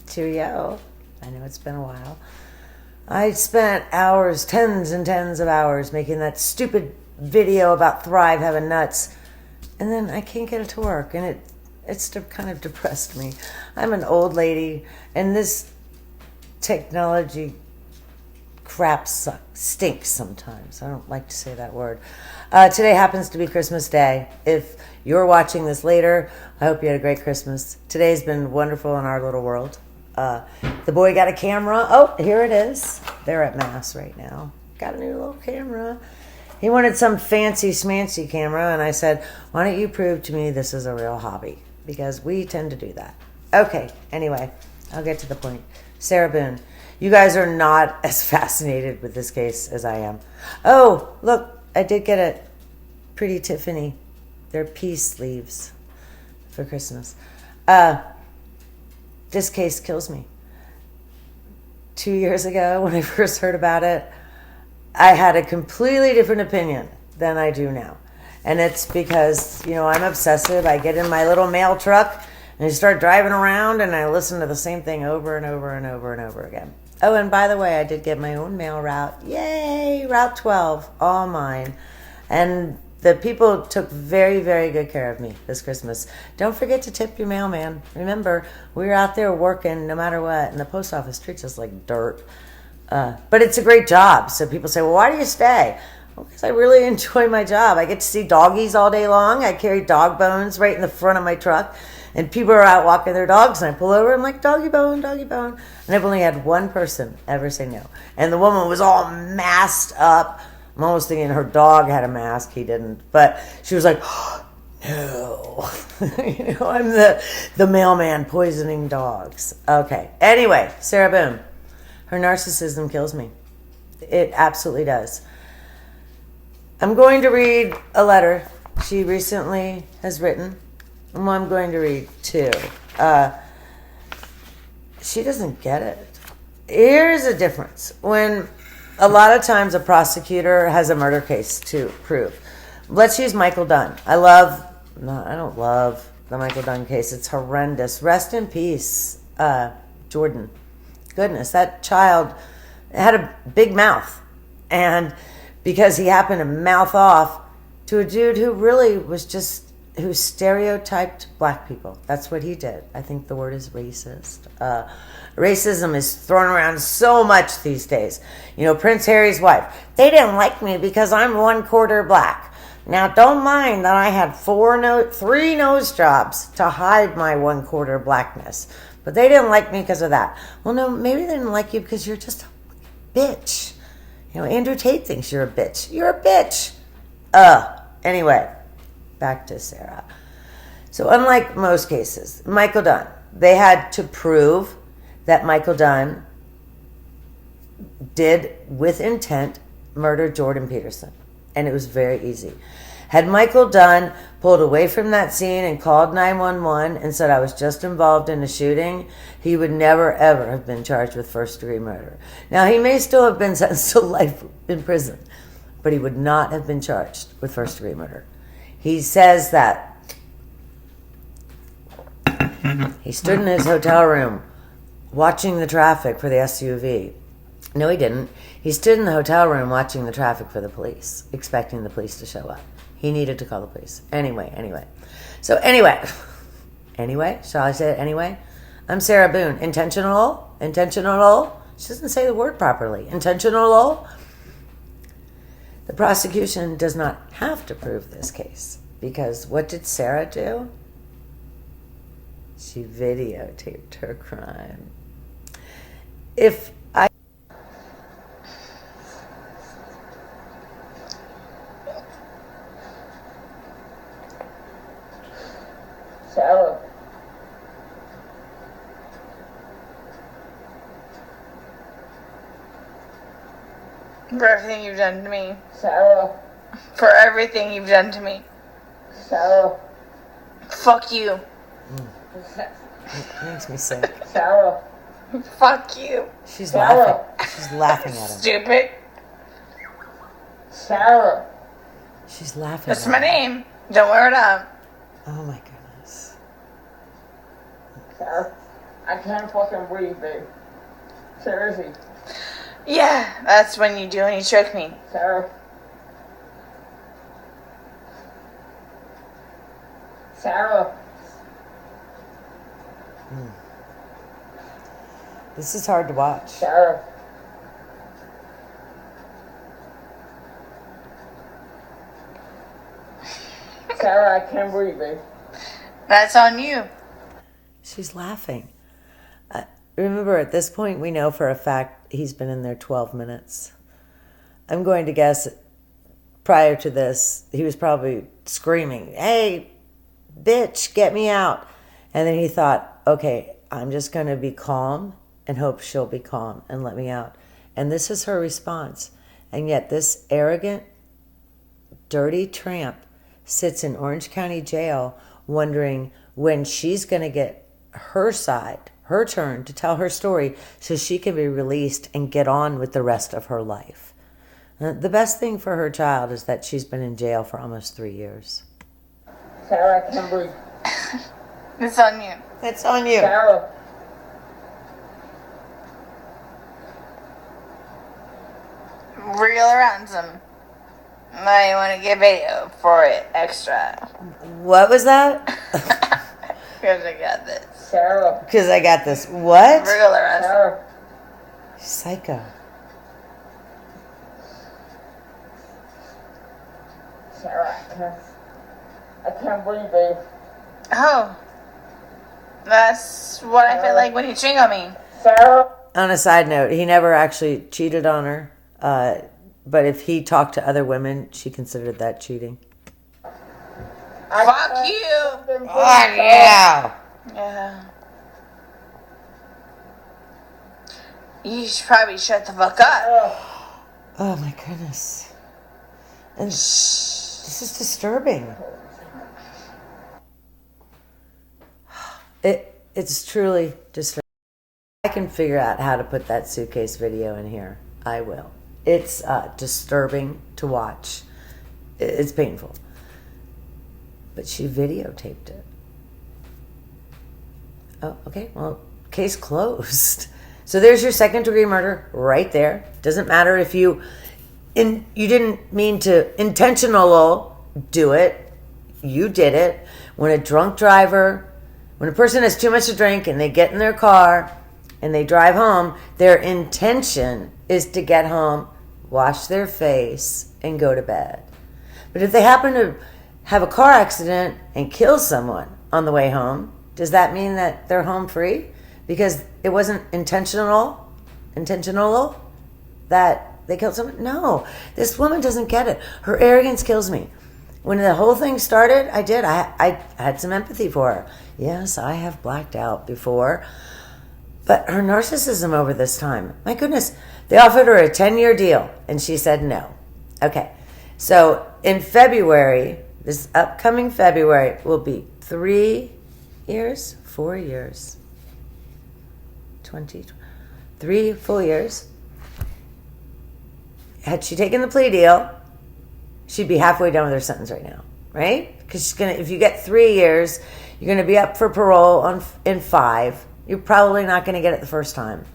Cheerio. I know it's been a while. I spent hours, tens and tens of hours, making that stupid video about Thrive having nuts. And then I can't get it to work. And it's kind of depressed me. I'm an old lady, and this technology crap stinks sometimes. I don't like to say that word. Today happens to be Christmas Day. If you're watching this later, I hope you had a great Christmas. Today's been wonderful in our little world. The boy got a camera. Oh, here it is. They're at Mass right now. Got a new little camera. He wanted some fancy smancy camera, and I said, why don't you prove to me this is a real hobby? Because we tend to do that. Okay, anyway, I'll get to the point. Sarah Boone, you guys are not as fascinated with this case as I am. Oh, look, I did get a pretty Tiffany. They're peace sleeves for Christmas. This case kills me. 2 years ago, when I first heard about it, I had a completely different opinion than I do now. And it's because, I'm obsessive. I get in my little mail truck and I start driving around and I listen to the same thing over and over and over and over again. Oh, and by the way, I did get my own mail route. Yay! Route 12, all mine. And the people took very, very good care of me this Christmas. Don't forget to tip your mailman. Remember, we're out there working no matter what, and the post office treats us like dirt. But it's a great job. So people say, well, why do you stay? Well, because I really enjoy my job. I get to see doggies all day long. I carry dog bones right in the front of my truck. And people are out walking their dogs, and I pull over and I'm like, doggy bone, doggy bone. And I've only had one person ever say no. And the woman was all masked up. I'm almost thinking her dog had a mask. He didn't. But she was like, oh, no. I'm the mailman poisoning dogs. Okay. Anyway, Sarah Boone. Her narcissism kills me. It absolutely does. I'm going to read a letter she recently has written. And I'm going to read too. She doesn't get it. Here's a difference. When a lot of times a prosecutor has a murder case to prove. Let's use Michael Dunn. I don't love the Michael Dunn case. It's horrendous. Rest in peace, Jordan. Goodness, that child had a big mouth. And because he happened to mouth off to a dude who really was who stereotyped black people. That's what he did. I think the word is racist. Racism is thrown around so much these days. Prince Harry's wife. They didn't like me because I'm 1/4 black. Now, don't mind that I had 3 nose jobs to hide my 1/4 blackness. But they didn't like me because of that. Well, no, maybe they didn't like you because you're just a bitch. Andrew Tate thinks you're a bitch. You're a bitch. Anyway, back to Sarah. So unlike most cases, Michael Dunn, they had to prove that Michael Dunn did, with intent, murder Jordan Peterson. And it was very easy. Had Michael Dunn pulled away from that scene and called 911 and said, I was just involved in a shooting, he would never, ever have been charged with first-degree murder. Now, he may still have been sentenced to life in prison, but he would not have been charged with first-degree murder. He says that he stood in his hotel room watching the traffic for the SUV. No, he didn't. He stood in the hotel room watching the traffic for the police, expecting the police to show up. He needed to call the police. Anyway. So anyway, shall I say it anyway? I'm Sarah Boone. Intentional? She doesn't say the word properly. Intentional? The prosecution does not have to prove this case because what did Sarah do? She videotaped her crime. If I... Sarah. For everything you've done to me. Sarah. For everything you've done to me. Sarah. Fuck you. It makes me sick. Sarah. Fuck you. She's Sarah. laughing. She's laughing at him. Stupid. Sarah. She's laughing That's at my him. name. Don't wear it up. Oh my goodness. Sarah. I can't fucking breathe, babe. Seriously. Yeah, that's when you do when you choke me. Sarah. Sarah. This is hard to watch. Sarah. Sarah, I can't breathe, babe. That's on you. She's laughing. Remember, at this point, we know for a fact he's been in there 12 minutes. I'm going to guess prior to this, he was probably screaming, "Hey, bitch, get me out." And then he thought, okay, I'm just going to be calm and hope she'll be calm and let me out. And this is her response. And yet this arrogant, dirty tramp sits in Orange County Jail wondering when she's going to get her side, her turn to tell her story so she can be released and get on with the rest of her life. The best thing for her child is that she's been in jail for almost 3 years. Sarah, I can't breathe. It's on you. It's on you. Sarah. Real ransom. I want to get video for it extra. What was that? Because I got this. Sarah. Because I got this. What? Real ransom. Sarah. Psycho. Sarah, I can't breathe, babe. Oh. That's what I feel like when you cheat on me. Sarah. On a side note, he never actually cheated on her. But if he talked to other women, she considered that cheating. Fuck you. Oh, yeah. Yeah. You should probably shut the fuck up. Oh, my goodness. And this is disturbing. It's truly disturbing. I can figure out how to put that suitcase video in here. I will. It's disturbing to watch. It's painful. But she videotaped it. Oh, okay. Well, case closed. So there's your second-degree murder right there. Doesn't matter if you didn't mean to intentional do it. You did it. When a drunk driver, when a person has too much to drink and they get in their car and they drive home, their intention is to get home, wash their face, and go to bed. But if they happen to have a car accident and kill someone on the way home, does that mean that they're home free? Because it wasn't intentional that they killed someone? No, this woman doesn't get it. Her arrogance kills me. When the whole thing started, I had some empathy for her. Yes, I have blacked out before. But her narcissism over this time, my goodness, they offered her a 10-year deal, and she said no. Okay, so in February, this upcoming February, will be 3 years, 4 years, 3 full years. Had she taken the plea deal, she'd be halfway done with her sentence right now, right? Because she's gonna, if you get 3 years, you're gonna be up for parole in 5. You're probably not gonna get it the first time,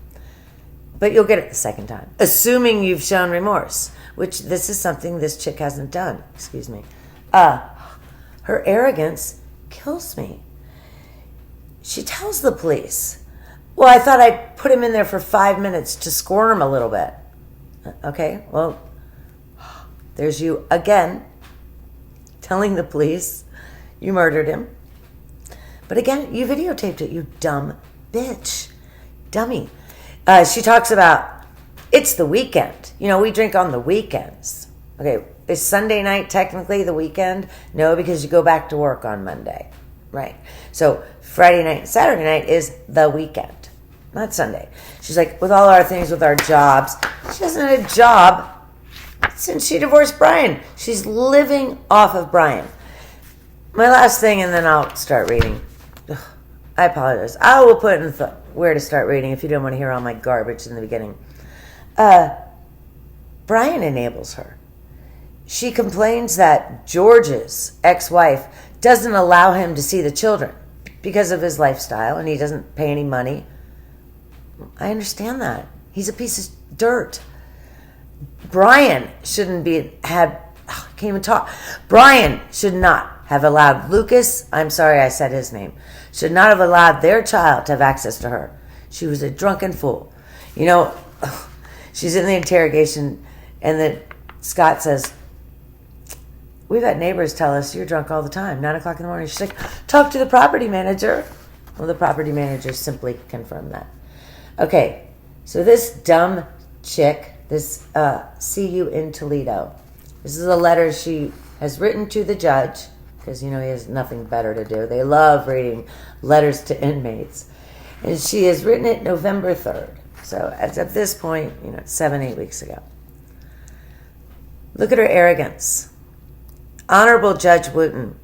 but you'll get it the second time, assuming you've shown remorse, which this is something this chick hasn't done. Excuse me. Her arrogance kills me. She tells the police, "Well, I thought I'd put him in there for 5 minutes to squirm a little bit." Okay, well, there's you again telling the police you murdered him. But again, you videotaped it, you dumb bitch. Dummy. She talks about, it's the weekend. You know, we drink on the weekends. Okay, is Sunday night technically the weekend? No, because you go back to work on Monday. Right. So Friday night and Saturday night is the weekend, not Sunday. She's like, with all our things, with our jobs, she hasn't had a job since she divorced Brian. She's living off of Brian. My last thing, and then I'll start reading. Ugh, I apologize. I will put in where to start reading if you don't want to hear all my garbage in the beginning. Brian enables her. She complains that George's ex-wife doesn't allow him to see the children. because of his lifestyle and he doesn't pay any money. I understand that. He's a piece of dirt. Brian shouldn't be had. Can't even talk. Brian should not have allowed Lucas. I'm sorry, I said his name. Should not have allowed their child to have access to her. She was a drunken fool. You know, she's in the interrogation, and then Scott says, "We've had neighbors tell us you're drunk all the time. 9:00 in the morning." She's like, "Talk to the property manager." Well, the property manager simply confirmed that. Okay, so this dumb chick, this see you in Toledo. This is a letter she has written to the judge because, you know, he has nothing better to do. They love reading letters to inmates. And she has written it November 3rd. So as of this point, you know, 7-8 weeks ago. Look at her arrogance. Honorable Judge Wooten,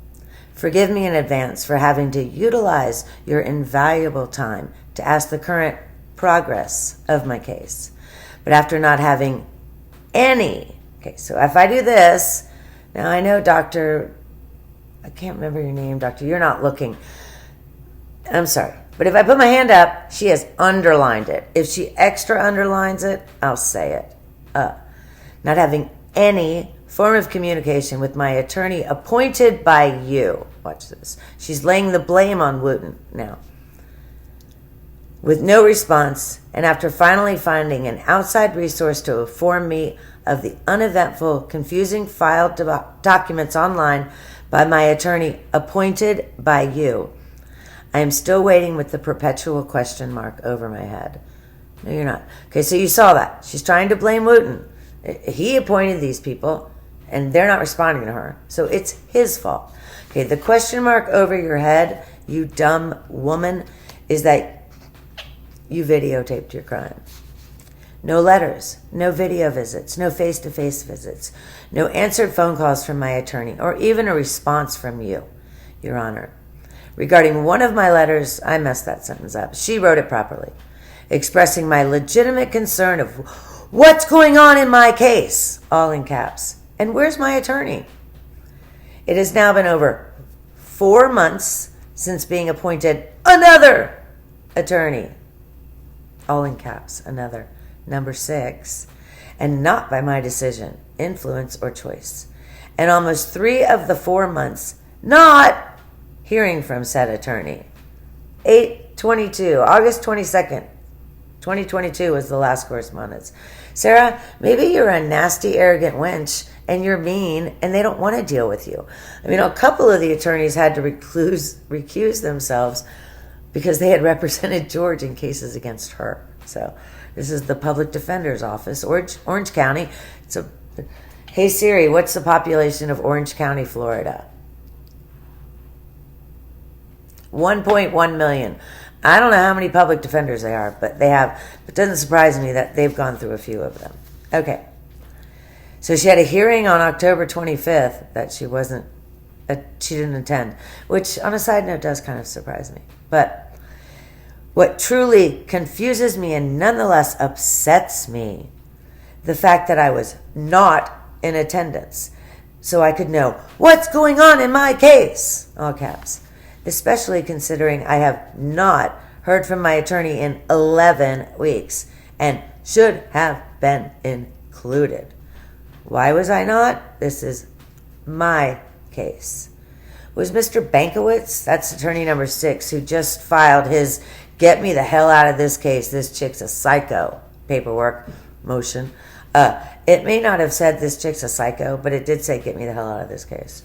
forgive me in advance for having to utilize your invaluable time to ask the current progress of my case. But after not having any... Okay, so if I do this... Now, I know, Doctor... I can't remember your name, Doctor. You're not looking. I'm sorry. But if I put my hand up, she has underlined it. If she extra underlines it, I'll say it. Not having any form of communication with my attorney appointed by you. Watch this. She's laying the blame on Wooten now. With no response, and after finally finding an outside resource to inform me of the uneventful, confusing filed documents online by my attorney appointed by you, I am still waiting with the perpetual question mark over my head. No, you're not. Okay, so you saw that. She's trying to blame Wooten. He appointed these people, and they're not responding to her. So it's his fault. Okay, the question mark over your head, you dumb woman, is that you videotaped your crime. No letters, no video visits, no face-to-face visits, no answered phone calls from my attorney, or even a response from you, Your Honor. Regarding one of my letters, I messed that sentence up. She wrote it properly, expressing my legitimate concern of what's going on in my case, all in caps. And where's my attorney? It has now been over 4 months since being appointed another attorney, all in caps, another, number 6, and not by my decision, influence, or choice. And almost 3 of the 4 months not hearing from said attorney. 8/22, August 22nd, 2022 was the last correspondence. Sarah, maybe you're a nasty, arrogant wench, and you're mean, and they don't want to deal with you. I mean, a couple of the attorneys had to recuse themselves because they had represented George in cases against her. So this is the public defender's office, Orange County. Hey Siri, what's the population of Orange County, Florida? 1.1 million. I don't know how many public defenders they are, but they have. It doesn't surprise me that they've gone through a few of them. Okay. So she had a hearing on October 25th that she didn't attend, which on a side note does kind of surprise me. But what truly confuses me and nonetheless upsets me, the fact that I was not in attendance so I could know what's going on in my case, all caps. Especially considering I have not heard from my attorney in 11 weeks and should have been included. Why was I not? This is my case. Was Mr. Bankowitz, that's attorney number 6, who just filed his get me the hell out of this case, this chick's a psycho paperwork motion. It may not have said this chick's a psycho, but it did say get me the hell out of this case.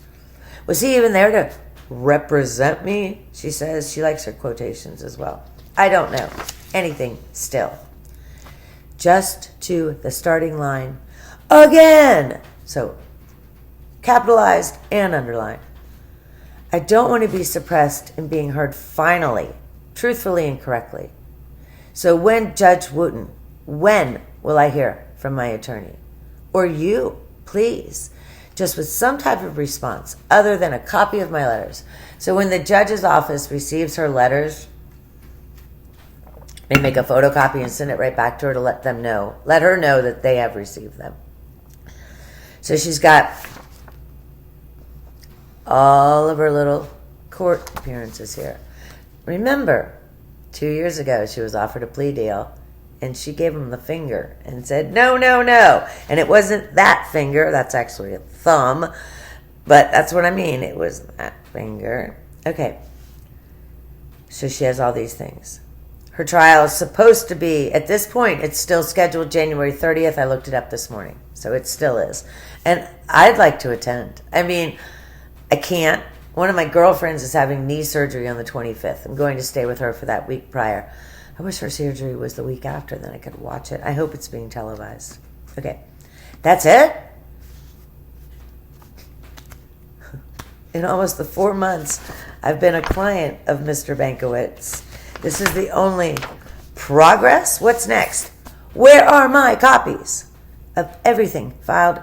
Was he even there to represent me? She says she likes her quotations as well. I don't know anything still. Just to the starting line again. So capitalized and underlined. I don't want to be suppressed in being heard finally, truthfully and correctly. So when Judge Wooten, when will I hear from my attorney? Or you, please. Just with some type of response other than a copy of my letters. So when the judge's office receives her letters, they make a photocopy and send it right back to her to let her know that they have received them. So she's got all of her little court appearances here. Remember, 2 years ago she was offered a plea deal, and she gave him the finger and said, no, no, no. And it wasn't that finger. That's actually a thumb. But that's what I mean. It was that finger. Okay. So she has all these things. Her trial is supposed to be, at this point, it's still scheduled January 30th. I looked it up this morning. So it still is. And I'd like to attend. I mean, I can't. One of my girlfriends is having knee surgery on the 25th. I'm going to stay with her for that week prior. I wish her surgery was the week after, then I could watch it. I hope it's being televised. Okay. That's it? In almost the 4 months I've been a client of Mr. Bankowitz, this is the only progress. What's next? Where are my copies of everything filed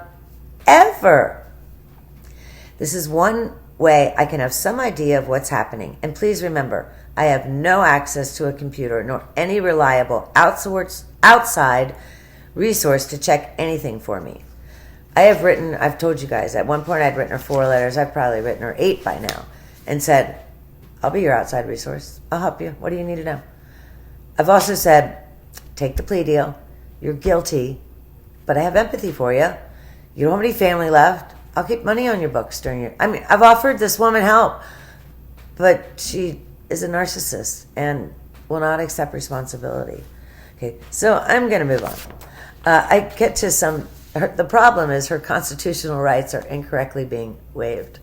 ever? This is one way I can have some idea of what's happening. And please remember, I have no access to a computer nor any reliable outside resource to check anything for me. I've told you guys, at one point I'd written her 4 letters. I've probably written her 8 by now and said, I'll be your outside resource. I'll help you. What do you need to know? I've also said, take the plea deal. You're guilty, but I have empathy for you. You don't have any family left. I'll keep money on your books I've offered this woman help, but she is a narcissist and will not accept responsibility. Okay, so I'm going to move on. I get to the problem is her constitutional rights are incorrectly being waived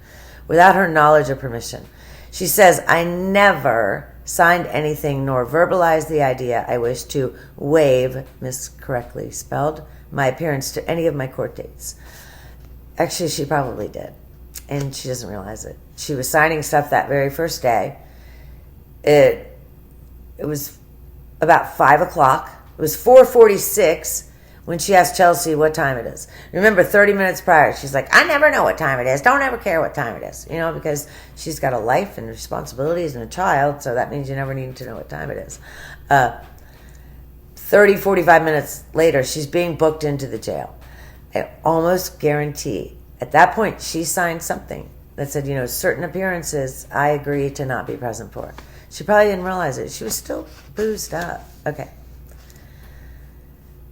without her knowledge or permission. She says, I never signed anything nor verbalized the idea I wish to waive, miscorrectly spelled, my appearance to any of my court dates. Actually, she probably did, and she doesn't realize it. She was signing stuff that very first day. It was about 5 o'clock. It was 4:46 when she asked Chelsea what time it is. Remember, 30 minutes prior, she's like, I never know what time it is. Don't ever care what time it is. Because she's got a life and responsibilities and a child, so that means you never need to know what time it is. 45 minutes later, she's being booked into the jail. I almost guarantee at that point she signed something that said, certain appearances I agree to not be present for. She probably didn't realize it. She was still boozed up. Okay.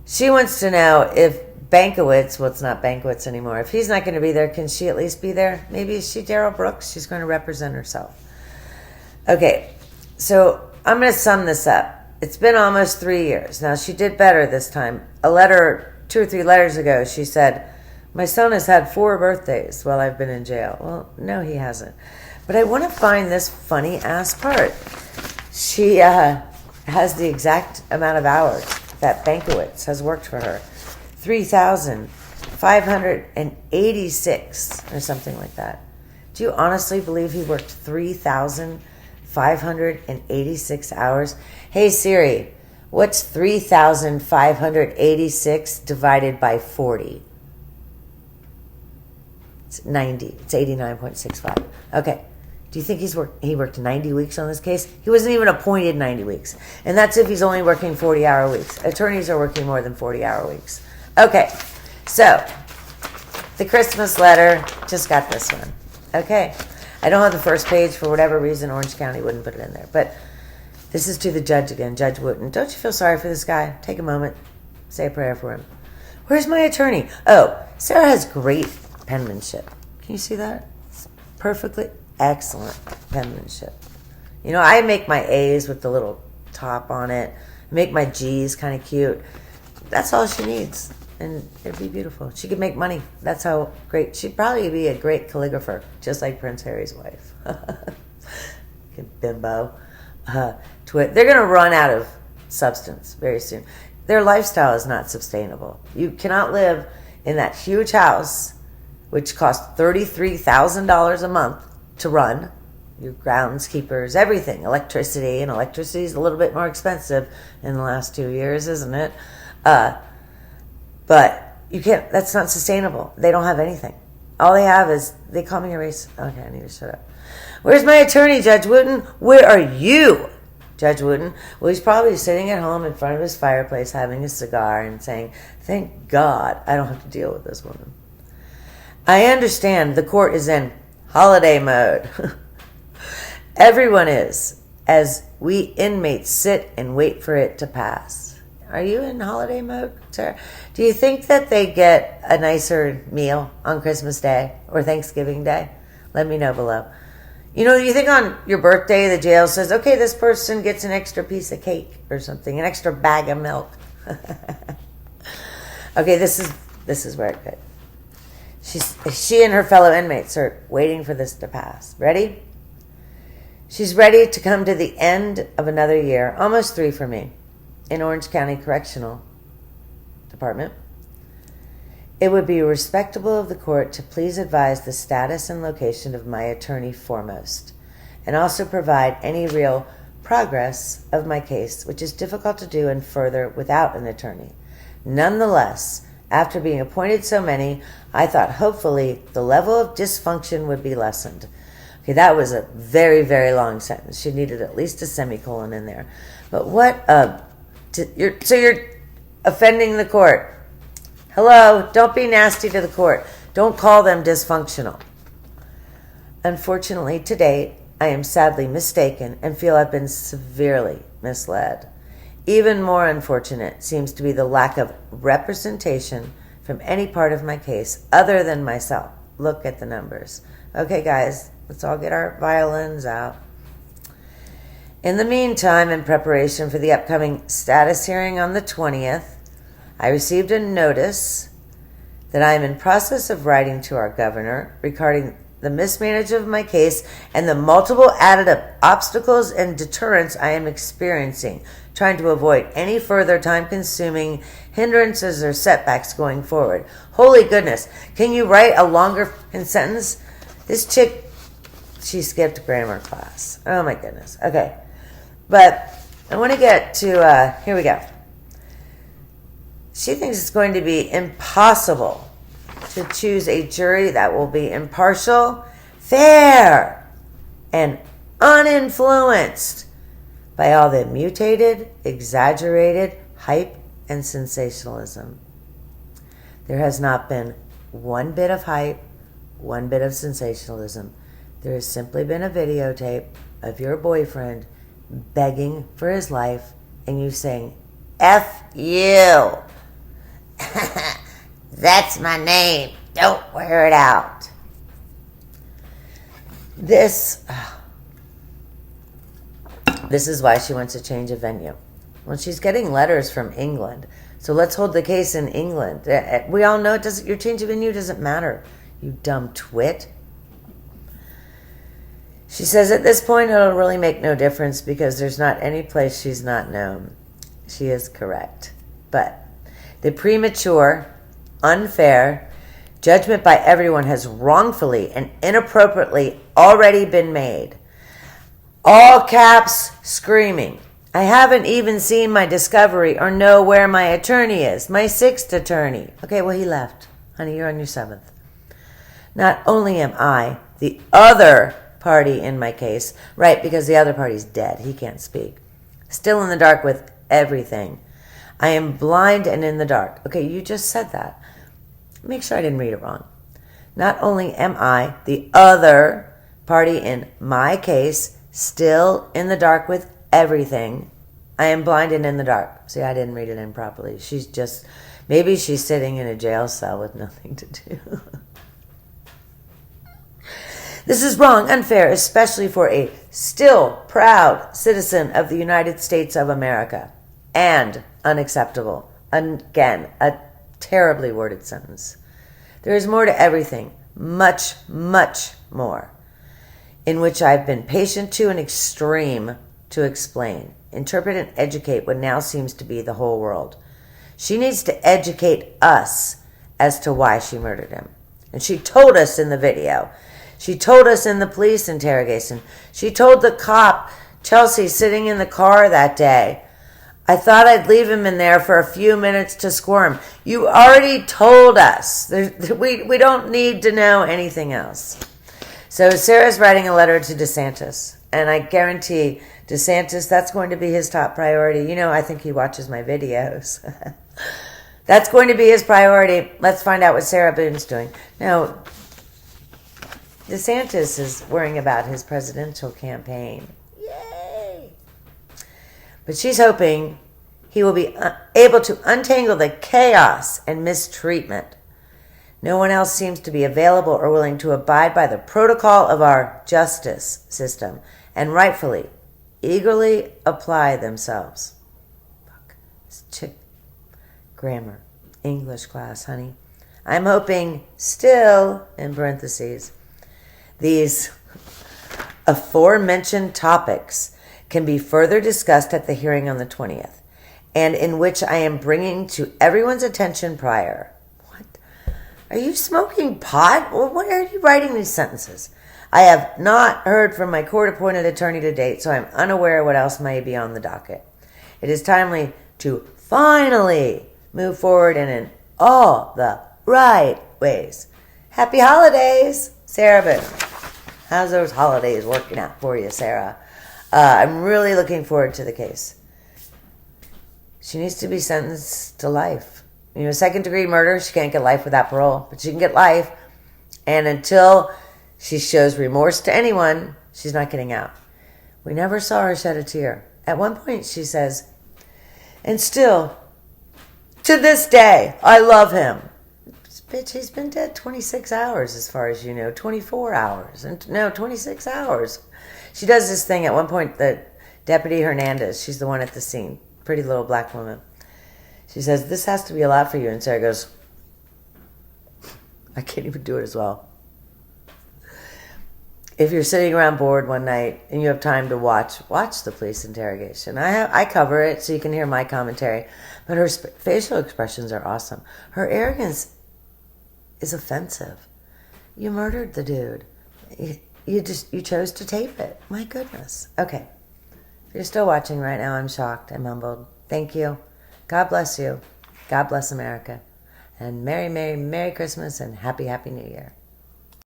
She wants to know if Bankowitz, well, it's not Bankowitz anymore, if he's not going to be there, can she at least be there? Maybe is she Daryl Brooks? She's going to represent herself. Okay, so I'm going to sum this up. It's been almost 3 years. Now, she did better this time. 2 or 3 letters ago, she said, my son has had 4 birthdays while I've been in jail. Well, no, he hasn't. But I want to find this funny-ass part. She has the exact amount of hours that Bankowitz has worked for her. 3,586 or something like that. Do you honestly believe he worked 3,586 hours? Hey, Siri, what's 3,586 divided by 40? It's 90. It's 89.65. Okay. Do you think he worked 90 weeks on this case? He wasn't even appointed 90 weeks. And that's if he's only working 40-hour weeks. Attorneys are working more than 40-hour weeks. Okay. So, the Christmas letter, just got this one. Okay. I don't have the first page for whatever reason. Orange County wouldn't put it in there. But this is to the judge again, Judge Wooten. Don't you feel sorry for this guy? Take a moment. Say a prayer for him. Where's my attorney? Oh, Sarah has great penmanship. Can you see that? It's perfectly excellent penmanship. I make my A's with the little top on it. Make my G's kind of cute. That's all she needs. And it'd be beautiful. She could make money. That's how great. She'd probably be a great calligrapher, just like Prince Harry's wife. Bimbo. They're going to run out of substance very soon. Their lifestyle is not sustainable. You cannot live in that huge house, which costs $33,000 a month to run. Your groundskeepers, everything, electricity, and electricity is a little bit more expensive in the last 2 years, isn't it? But you can't. That's not sustainable. They don't have anything. All they have is they call me a race. Okay, I need to shut up. Where's my attorney, Judge Wooten? Where are you, Judge Wooten? Well, he's probably sitting at home in front of his fireplace having a cigar and saying, thank God I don't have to deal with this woman. I understand the court is in holiday mode. Everyone is. as we inmates sit and wait for it to pass. Are you in holiday mode, Sarah? Do you think that they get a nicer meal on Christmas Day or Thanksgiving Day? Let me know below. You know, you think on your birthday, the jail says, okay, this person gets an extra piece of cake or something, an extra bag of milk. Okay, this is where it could. She and her fellow inmates are waiting for this to pass. Ready? She's ready to come to the end of another year, almost 3 for me, in Orange County Correctional Department. It would be respectable of the court to please advise the status and location of my attorney foremost, and also provide any real progress of my case, which is difficult to do and further without an attorney. Nonetheless, after being appointed so many, I thought hopefully the level of dysfunction would be lessened. Okay, that was a very, very long sentence. She needed at least a semicolon in there. But you're offending the court. Hello, don't be nasty to the court. Don't call them dysfunctional. Unfortunately, to date, I am sadly mistaken and feel I've been severely misled. Even more unfortunate seems to be the lack of representation from any part of my case other than myself. Look at the numbers. Okay, guys, let's all get our violins out. In the meantime, in preparation for the upcoming status hearing on the 20th, I received a notice that I am in process of writing to our governor regarding the mismanagement of my case and the multiple added obstacles and deterrents I am experiencing, trying to avoid any further time-consuming hindrances or setbacks going forward. Holy goodness, can you write a longer sentence? This chick, she skipped grammar class. Oh my goodness. Okay. But I want to get to, here we go. She thinks it's going to be impossible to choose a jury that will be impartial, fair, and uninfluenced by all the mutated, exaggerated hype and sensationalism. There has not been one bit of hype, one bit of sensationalism. There has simply been a videotape of your boyfriend begging for his life and you saying, F you. That's my name. Don't wear it out. This is why she wants to change a venue. Well, she's getting letters from England. So let's hold the case in England. We all know your change of venue doesn't matter, you dumb twit. She says at this point it'll really make no difference because there's not any place she's not known. She is correct. But the premature, unfair judgment by everyone has wrongfully and inappropriately already been made. All caps screaming. I haven't even seen my discovery or know where my attorney is, my 6th attorney. Okay, well, he left. Honey, you're on your 7th. Not only am I the other party in my case, right, because the other party's dead. He can't speak. Still in the dark with everything. I am blind and in the dark. Okay, you just said that. Make sure I didn't read it wrong. Not only am I the other party in my case, still in the dark with everything, I am blind and in the dark. See, I didn't read it in properly. Maybe she's sitting in a jail cell with nothing to do. This is wrong, unfair, especially for a still proud citizen of the United States of America. And unacceptable. Again, a terribly worded sentence. There is more to everything, much, much more, in which I've been patient to and extreme to explain, interpret and educate what now seems to be the whole world. She needs to educate us as to why she murdered him. And she told us in the video. She told us in the police interrogation. She told the cop, Chelsea, sitting in the car that day, I thought I'd leave him in there for a few minutes to squirm. You already told us. We don't need to know anything else. So Sarah's writing a letter to DeSantis. And I guarantee DeSantis, that's going to be his top priority. You know, I think he watches my videos. That's going to be his priority. Let's find out what Sarah Boone's doing. Now, DeSantis is worrying about his presidential campaign. Yay! But she's hoping he will be able to untangle the chaos and mistreatment. No one else seems to be available or willing to abide by the protocol of our justice system and rightfully, eagerly apply themselves. Fuck. It's grammar. English class, honey. I'm hoping still, in parentheses, these aforementioned topics can be further discussed at the hearing on the 20th, and in which I am bringing to everyone's attention prior. What? Are you smoking pot? Or what are you writing these sentences? I have not heard from my court-appointed attorney to date, so I'm unaware what else may be on the docket. It is timely to finally move forward in all the right ways. Happy holidays, Sarah Boone. How's those holidays working out for you, Sarah? I'm really looking forward to the case. She needs to be sentenced to life. Second-degree murder, she can't get life without parole, but she can get life. And until she shows remorse to anyone, she's not getting out. We never saw her shed a tear. At one point, she says, and still, to this day, I love him. Bitch, he's been dead 26 hours as far as you know. 24 hours. No, 26 hours. She does this thing at one point, that Deputy Hernandez, she's the one at the scene, pretty little black woman. She says, this has to be a lot for you. And Sarah goes, I can't even do it as well. If you're sitting around bored one night and you have time to watch the police interrogation. I cover it so you can hear my commentary. But her facial expressions are awesome. Her arrogance is offensive. You murdered the dude. You chose to tape it. My goodness. Okay. If you're still watching right now, I'm shocked. I'm humbled. Thank you. God bless you. God bless America. And Merry, Merry, Merry Christmas and Happy, Happy New Year.